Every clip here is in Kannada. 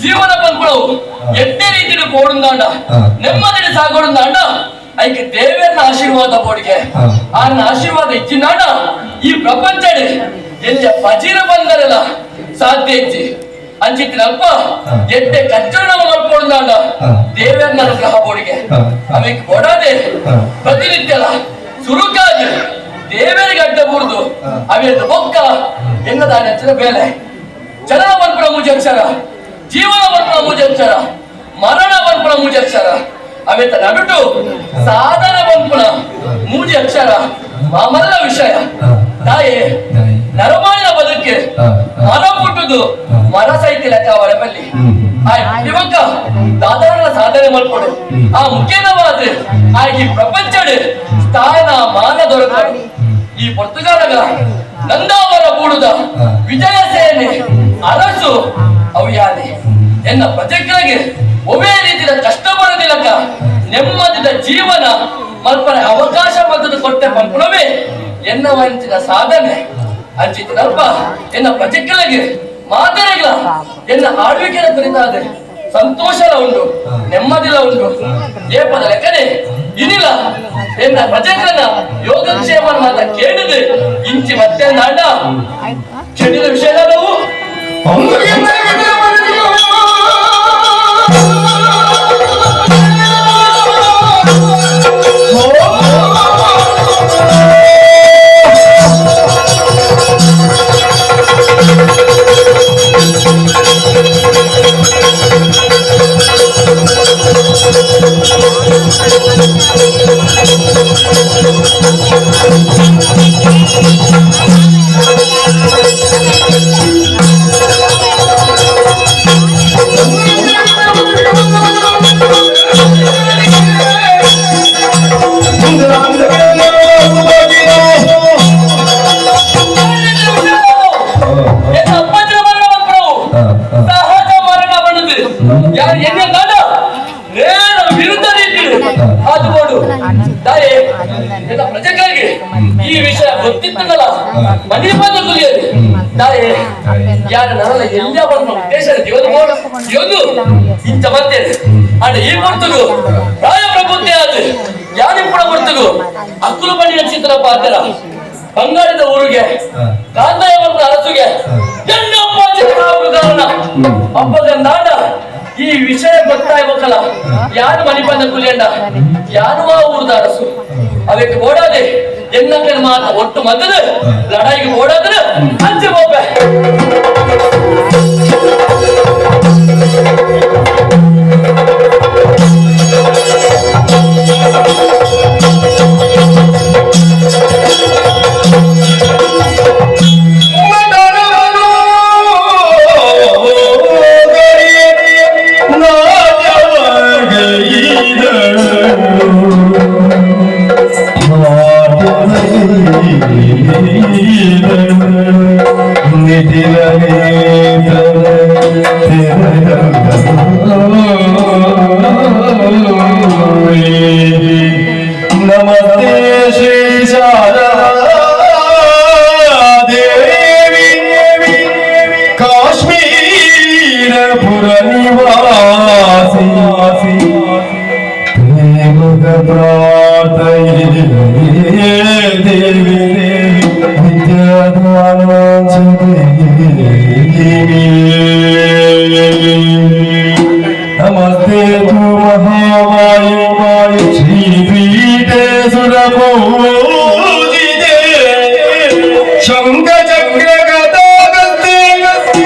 ಜೀವನ ಬಂದ್ಗಳು ಎಟ್ಟೆ ರೀತಿಯಲ್ಲಿ ಕೋಡುಂದಾಂಡ ನೆಮ್ಮದಿ ಸಾಗೋಡುಂದಾಂಡ ಐಕೆ ದೇವೇರ್ನ ಆಶೀರ್ವಾದ ಬೋಡಿಗೆ ಆನ ಆಶೀರ್ವಾದ ಇಚ್ಚಿನಾಡ ಈ ಪ್ರಪಂಚ ಎಲ್ಲ ಪಜಿರ ಬಂದರಲ್ಲ ಸಾಧ್ಯ ಇಚ್ಚಿ ಅಂಚಿತ್ತಿನಪ್ಪ ಎಟ್ಟೆ ಕಚ್ಚರಣ ಮಾಡ್ಕೊಡುಂದಾಂಡ ದೇವೇರ್ನ ಗ್ರಹ ಬೋಡಿಗೆ ಅವಿಗೆ ಕೊಡದೆ ಪ್ರತಿನಿತ್ಯಲ ಸುರುಕಾಗಿ ದೇವರಿಗೆ ಅಡ್ಡ ಬುರ್ದು ಅವೆಲ್ಲ ಬೊಕ್ಕ ಎನ್ನದಾನ ಹಚ್ಚಿದ ಬೇಲೆ ಜನನ ಬಂದ್ಪುರ ಮುಜಕ್ಷರ ಜೀವನ ಬಂದ್ಪುರ ಮುಜಕ್ಷರ ಮರಣ ಬಂದ್ಪುರ ಮುಜಕ್ಷರ ಅವೆತ್ತ ನಡುಟು ಸಾಧನ ಬಂದ್ಪುರ ಮೂಜಿ ಅಕ್ಷರ ಮಾಮಲ್ಲ ವಿಷಯ ತಾಯಿ ನರಮಾನಿನ ಬದುಕೆ ಮರ ಹುಟ್ಟುದು ಮರ ಸಹಿತ ಲೆಕ್ಕ ಅವರ ಬಲ್ಲಿ ಇವಾಗ ಸಾಧಾರಣ ಸಾಧನೆ ಮಾಡ್ಕೊಡು ಆ ಮುಖ್ಯವಾದ ಆ ಈ ಪ್ರಪಂಚ ಸ್ಥಾನ ಮಾನ ದೊರಕರು ಈ ಪೊರ್ತುಗಾಲಗ ನಂದಾವರ ಬೂಡುದ ವಿಜಯ ಸೇನೆ ಅರಸು ಅವ್ಯಾದೆ ಎನ್ನ ಪ್ರಜೆಗಳಿಗೆ ಒವೇ ರೀತಿಯ ಕಷ್ಟ ಬರದಿಲ್ಲಕ ನೆಮ್ಮದಿದ ಜೀವನ ಮಲ್ಪನೆ ಅವಕಾಶ ಮದ್ದು ಕೊಟ್ಟೆ ಪಂಪುಣವೇ ಎನ್ನ ವಂಚಿನ ಸಾಧನೆ ಅಂಚಿತನಲ್ಪ ಎನ್ನ ಪ್ರಜೆಗಳಿಗೆ ಮಾತರೆಗಳ ಎನ್ನ ಆಳ್ವಿಕೆಯ ಕುರಿತಾದ ಸಂತೋಷಲ ಉಂಟು ನೆಮ್ಮದಿಲ ಉಂಟು ಏಪದ ಲೆಕ್ಕನೆ ಇನಿಲ್ಲ ಎನ್ನ ಪ್ರಜೆಗಳನ್ನ ಯೋಗಕ್ಷೇಮ ಮಾತ ಕೇಳಿದೆ ಇಂಚಿ ಮತ್ತೆ ನಾಡ ಚೆಡಿದ ವಿಷಯಗಳು ಪ್ರಜೆಗಳಿಗೆ ಈ ವಿಷಯ ಗೊತ್ತಿತ್ತಲ್ಲ ಮನೆ ಬಂದು ಕುಲಿಯದು ತಾಯೇ ಯಾರ ನರಲ್ಲ ಎಲ್ಲ ಬಂದು ಉದ್ದೇಶ ಇವನು ಇಂಥ ಬಂದೇನೆ ಅಣ್ಣ ಈ ಕೊಡ್ತಗು ರಾಯ ಪ್ರಬುದ್ಧಿ ಆದ ಯಾರು ಕೂಡ ಕೊಡ್ತಗು ಅಕ್ಕಲು ಬಣ್ಣಿನ ಚಿತ್ರ ಪಾತ್ರ ಬಂಗಾಳದ ಊರಿಗೆ ಕಾಂತಾಯ ಬಂದ ಅರಸುಗೆ ಕಾರಣ ಹಬ್ಬದ ನಾಡ ಈ ವಿಷಯ ಗೊತ್ತಾಗ್ಬೇಕಲ್ಲ ಯಾರು ಮನೆ ಬಂದ ಕುಲಿಯಣ್ಣ ಯಾರು ಆ ಊರದ ಅರಸು ಅದಕ್ಕೆ ಓಡಾದೆ ಎನ್ನಕ್ಕೆ ಮಾತ ಒಟ್ಟು ಮದ್ದದ ಲಡಾಯಿಗೆ ಓಡಾದ್ರೆ ಅಂಚೆ ಹೋಗ್ಬೆ नमस्ते श्री शारदा देवी काश्मीर पुर निवासी प्रेम प्रार्थये देवी विद्यादान नमस्ते तु महामाये श्री पीठे सुरपूजिते शंख चक्र गदा गस्ते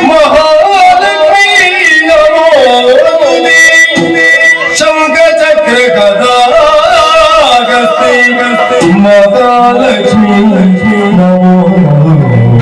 महालक्ष्मी नमोस्तुते शंख चक्र गदा गस्ते महालक्ष्मी नमोस्तुते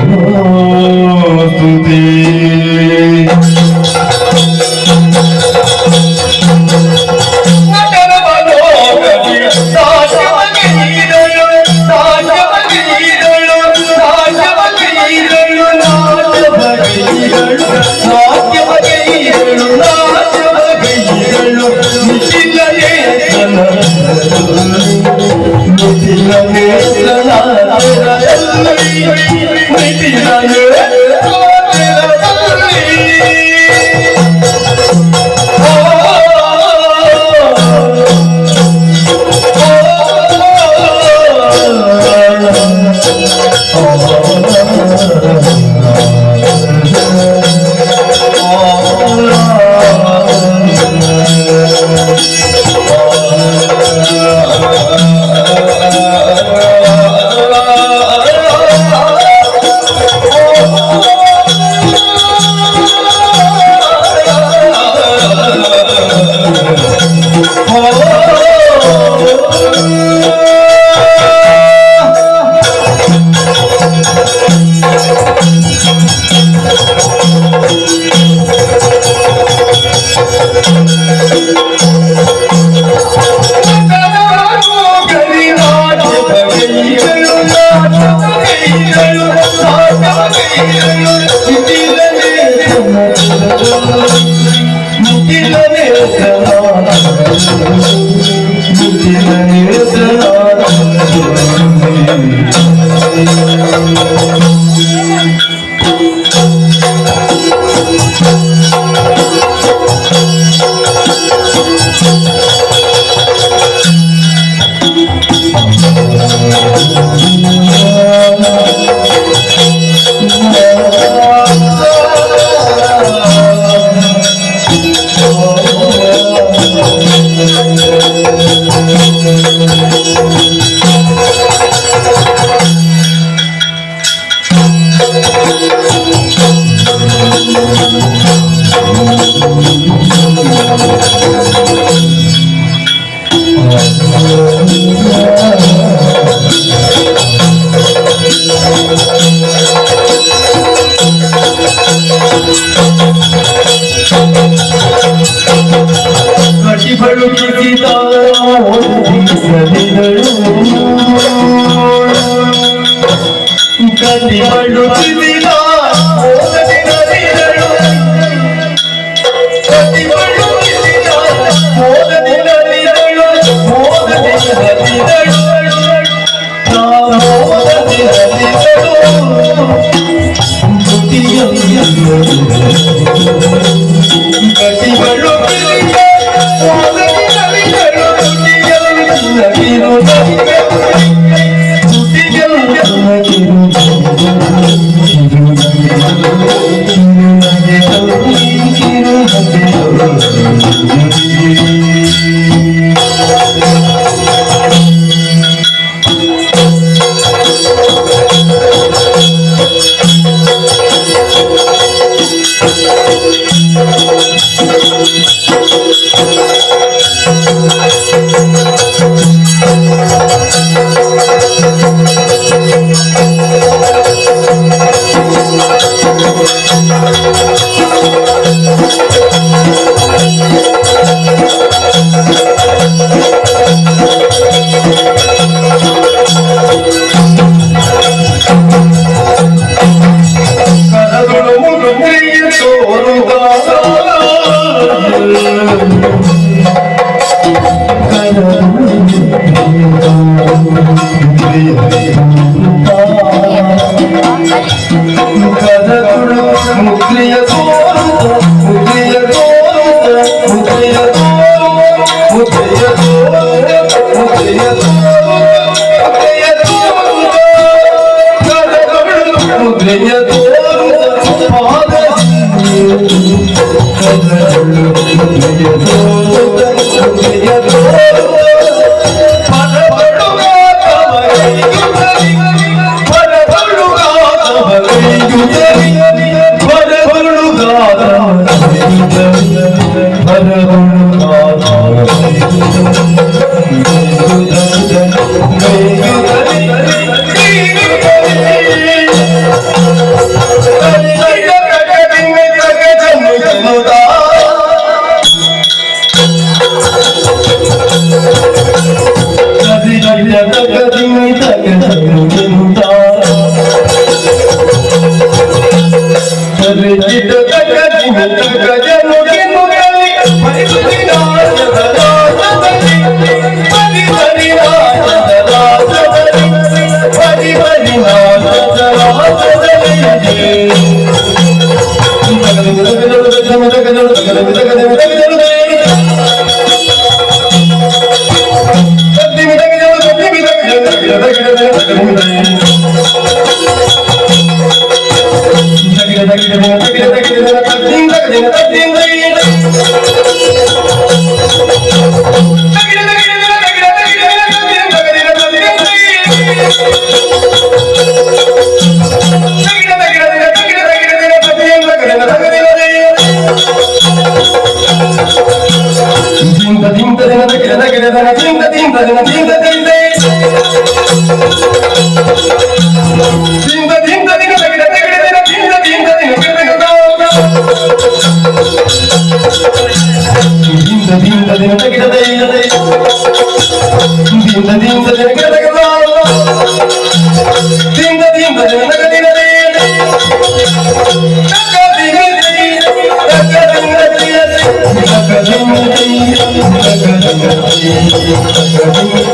Thank you.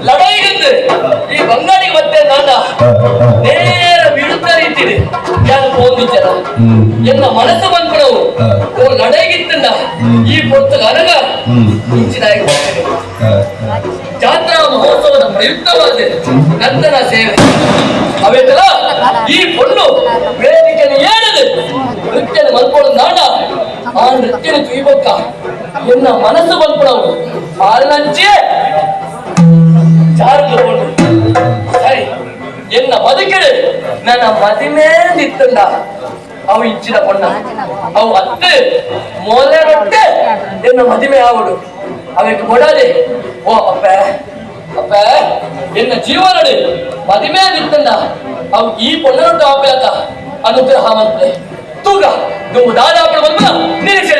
ಲಡಾಯಿಗೆಂದು ಈ ಬಂಗಾಳಿಗೆ ಮತ್ತೆ ನಾನ ನೇರ ಬಿಡುತ್ತಾ ಇಟ್ಟಿದೆ ಯಾರು ಹೋಗಿದ್ದಾರ ಎನ್ನ ಮನಸ್ಸು ಬಂದ್ಬಿಡವು ಓ ಲಡಾಯಿಗಿತ್ತಂಡ ಈ ಪೊತ್ತು ಅನಗ ಇಂಚಿನಾಗಿ ಜಾತ್ರಾ ಮಹೋತ್ಸವದ ಪ್ರಯುಕ್ತವಾದ ನಂತರ ಸೇವೆ ಅವೆಲ್ಲ ಈ ಪೊಣ್ಣು ವೇದಿಕೆಯನ್ನು ಏಳದು ನೃತ್ಯನ ಮಲ್ಕೊಳ್ಳೋ ನಾಡ ಆ ನೃತ್ಯನ ತುಯ್ಬಕ್ಕ ಎನ್ನ ಮನಸ್ಸು ಬಂದ್ಬಿಡವು ಹಾಲಂಚೆ ಜಾರಲು ಸರಿ ಎನ್ನ ಬದುಕಡೆ ನನ್ನ ಮದಿಮೇ ನಿತ್ತಂಡ ಅವು ಇಚ್ಚಿನ ಪೊಣ್ಣ ಅವು ಅತ್ತೆ ಮೊಲೆ ರೊಟ್ಟೆ ಎನ್ನ ಮದಿಮೆ ಆವಡು ಅವಕ್ಕೆ ಕೊಡದೆ ಓ ಅಪ್ಪ ಅಪ್ಪ ಎನ್ನ ಜೀವನಡೆ ಮದಿಮೆ ನಿತ್ತಂಡ ಅವು ಈ ಪೊಣ್ಣರೊಟ್ಟು ಆಪೇತ ಅನುಗ್ರಹ ಮಂತ್ರೆ ತೂಗ ದುಂಬು ದಾದಾಪಡ ಬಂದ ನಿರೀಕ್ಷೆ